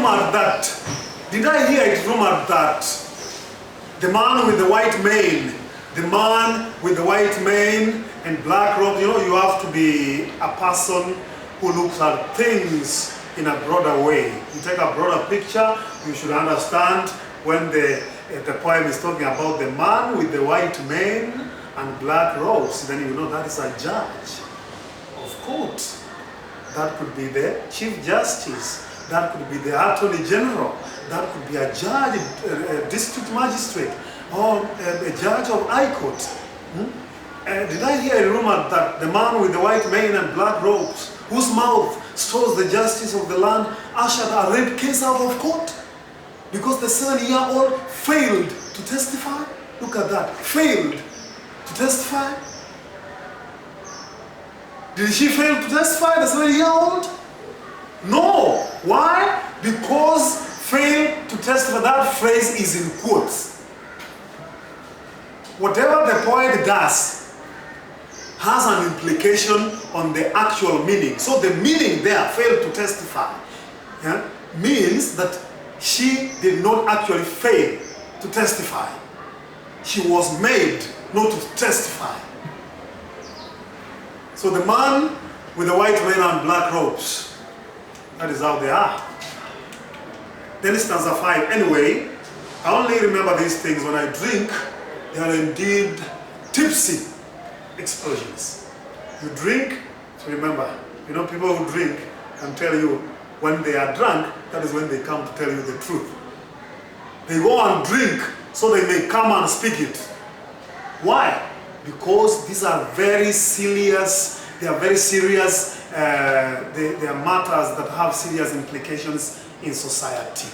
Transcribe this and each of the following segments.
rumored that, did I hear it rumored that the man with the white mane, and black robe, you know, you have to be a person who looks at things in a broader way. You take a broader picture, you should understand when the poem is talking about the man with the white mane and black robes, then you know that is a judge of court. That could be the Chief Justice, that could be the Attorney General, that could be a judge, a district magistrate, or a judge of High Court. Did I hear a rumor that the man with the white mane and black robes, whose mouth stores the justice of the land, ushered a red case out of court? Because the 7-year-old failed to testify? Look at that, failed to testify? Did she fail to testify, the 7-year-old? No. Why? Because fail to testify, that phrase is in quotes. Whatever the poet does has an implication on the actual meaning. So the meaning there, fail to testify, means that she did not actually fail to testify. She was made not to testify. So the man with the white mane and black robes, that is how they are. Then stanza 5. Anyway, I only remember these things when I drink. They are indeed tipsy explosions. You drink to remember. You know, people who drink can tell you when they are drunk, that is when they come to tell you the truth. They go and drink so they may come and speak it. Why? Because these are very serious, they are very serious, they are matters that have serious implications in society.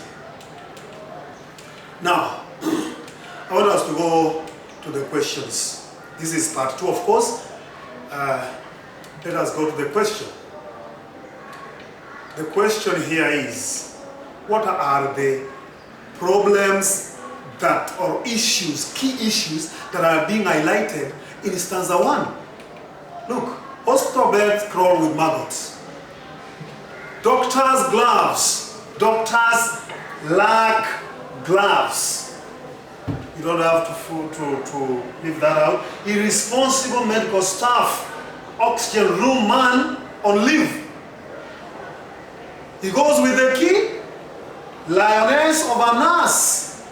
Now, I want us to go to the questions. This is part 2, of course. Let us go to the question. The question here is, what are the problems that, or issues, key issues that are being highlighted in stanza 1? Look, hospital beds crawl with maggots. Doctors' gloves. Doctors lack gloves. You don't have to leave that out. Irresponsible medical staff. Oxygen room man on leave. He goes with the key. Lioness of a nurse.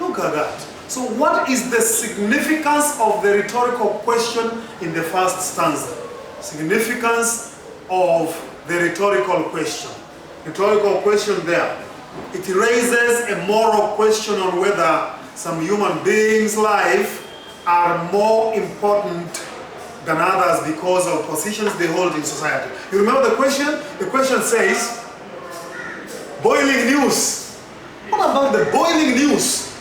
Look at that. So what is the significance of the rhetorical question in the first stanza? Significance of the rhetorical question. Rhetorical question there. It raises a moral question on whether some human beings' life are more important than others because of positions they hold in society. You remember the question? The question says, boiling news. What about the boiling news?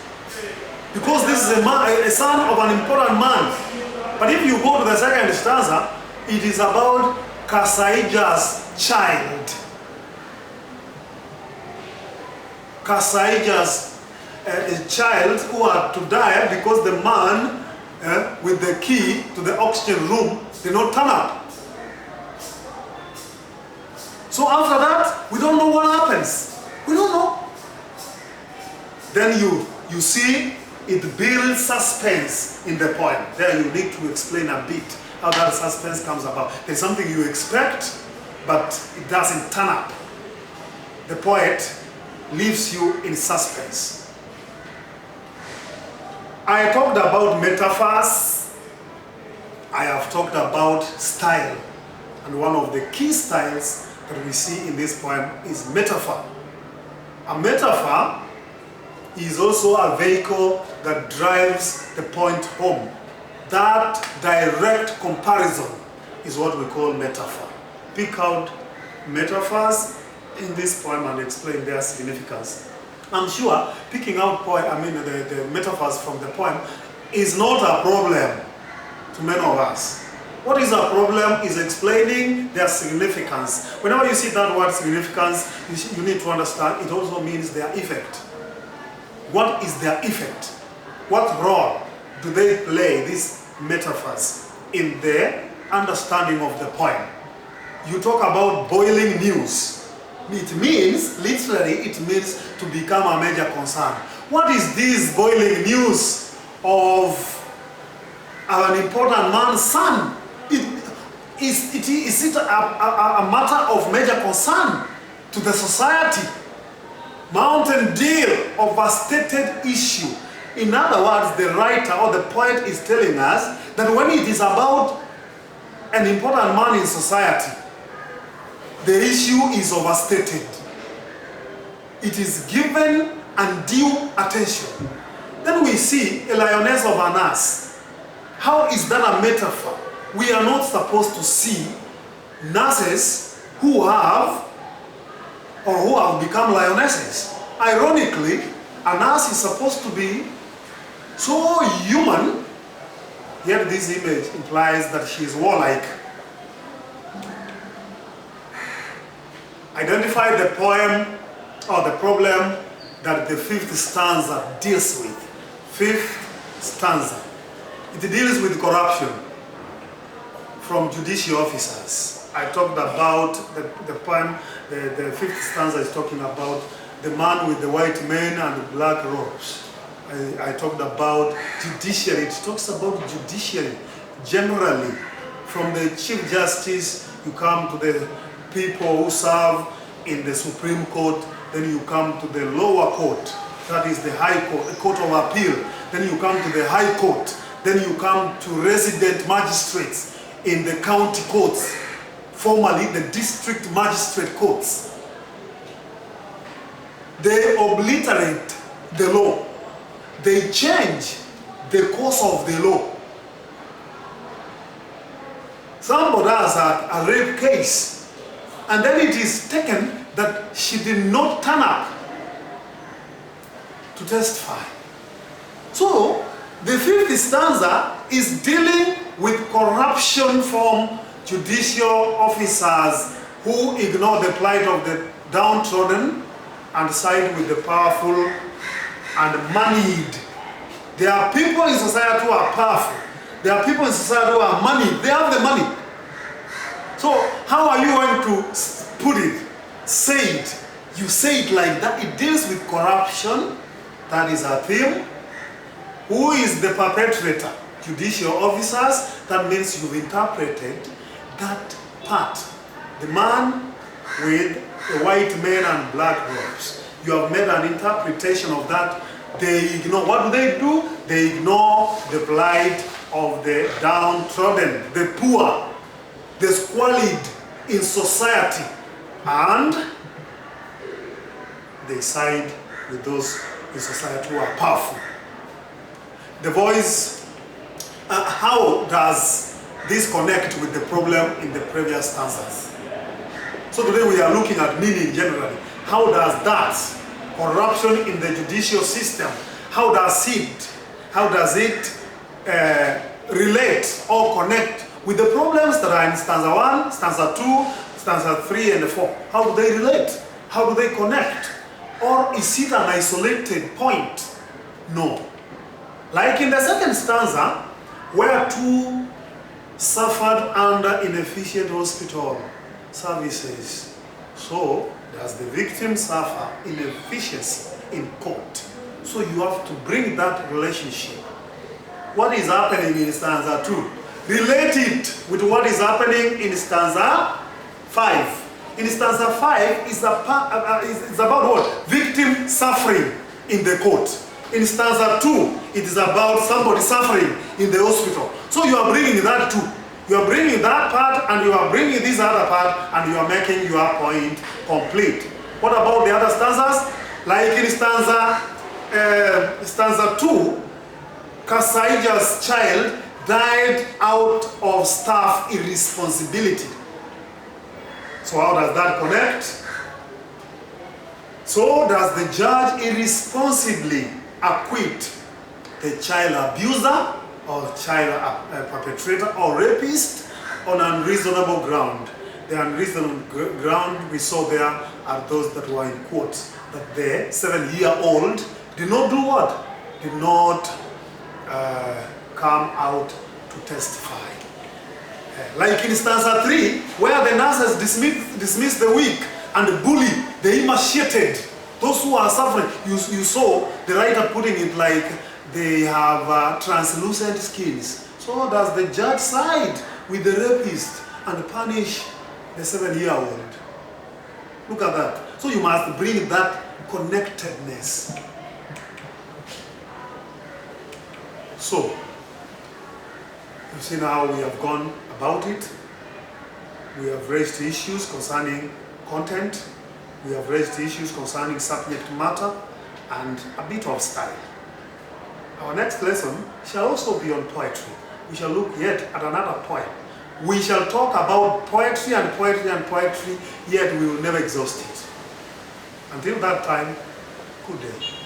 Because this is a son of an important man. But if you go to the second stanza, it is about Kasaija's child. Kasaija's child who had to die because the man with the key to the oxygen room did not turn up. So after that, we don't know what happens. We don't know. Then you see it builds suspense in the poem. There you need to explain a bit how that suspense comes about. There's something you expect, but it doesn't turn up. The poet leaves you in suspense. I talked about metaphors. I have talked about style. And one of the key styles that we see in this poem is metaphor. A metaphor is also a vehicle that drives the point home. That direct comparison is what we call metaphor. Pick out metaphors in this poem and explain their significance. I'm sure picking out the metaphors from the poem is not a problem to many of us. What is a problem is explaining their significance. Whenever you see that word significance, you need to understand it also means their effect. What is their effect? What role do they play, these metaphors, in the understanding of the poem? You talk about boiling news. It means, literally, it means to become a major concern. What is this boiling news of an important man's son? Is it a matter of major concern to the society? Mountain Dew of a stated issue. In other words, the writer or the poet is telling us that when it is about an important man in society, the issue is overstated. It is given undue attention. Then we see a lioness of an ass. How is that a metaphor? We are not supposed to see nurses who have become lionesses. Ironically, a nurse is supposed to be so human, yet this image implies that she is warlike. Identify the poem or the problem that the fifth stanza deals with. Fifth stanza. It deals with corruption from judicial officers. I talked about the poem, the fifth stanza is talking about the man with the white mane and the black robes. I talked about judiciary. It talks about judiciary generally. From the Chief Justice, you come to the people who serve in the Supreme Court, then you come to the lower court, that is the High Court, the Court of Appeal, then you come to the High Court, then you come to resident magistrates in the county courts, formerly the district magistrate courts. They obliterate the law. They change the course of the law. Somebody has a rape case, and then it is taken that she did not turn up to testify. So, the fifth stanza is dealing with corruption from judicial officers who ignore the plight of the downtrodden and side with the powerful and moneyed. There are people in society who are powerful. There are people in society who are moneyed. They have the money. So how are you going to put it? Say it. You say it like that. It deals with corruption. That is a theme. Who is the perpetrator? Judicial officers. That means you've interpreted that part. The man with the white mane and black robes. You have made an interpretation of that. They ignore. What do? They ignore the plight of the downtrodden, the poor, the squalid in society, and they side with those in society who are powerful. The voice, how does this connect with the problem in the previous stanzas? So today we are looking at meaning generally. How does that corruption in the judicial system, how does it relate or connect with the problems that are in stanza 1, stanza 2, stanza 3 and 4? How do they relate? How do they connect? Or is it an isolated point? No. Like in the second stanza, where two suffered under inefficient hospital services, so does the victim suffer inefficiency in court. So you have to bring that relationship. What is happening in stanza 2? Relate it with what is happening in stanza 5. In stanza 5, it's about what? Victim suffering in the court. In stanza 2, it is about somebody suffering in the hospital. So you are bringing that too. You are bringing that part and you are bringing this other part and you are making your point complete. What about the other stanzas? Like in stanza 2, Kasaija's child died out of staff irresponsibility. So how does that connect? So does the judge irresponsibly acquit the child abuser or child perpetrator or rapist on unreasonable ground? The unreasonable ground we saw there are those that were in quotes, that the 7-year-old did not do what? Did not come out to testify. Like in stanza 3, where the nurses dismiss the weak, and bully the emaciated, those who are suffering. You saw the writer putting it like they have translucent skins. So does the judge side with the rapist and punish the 7-year-old. Look at that. So you must bring that connectedness. So, you've seen how we have gone about it. We have raised issues concerning content. We have raised issues concerning subject matter and a bit of style. Our next lesson shall also be on poetry. We shall look yet at another poem. We shall talk about poetry and poetry and poetry, yet we will never exhaust it. Until that time, good day.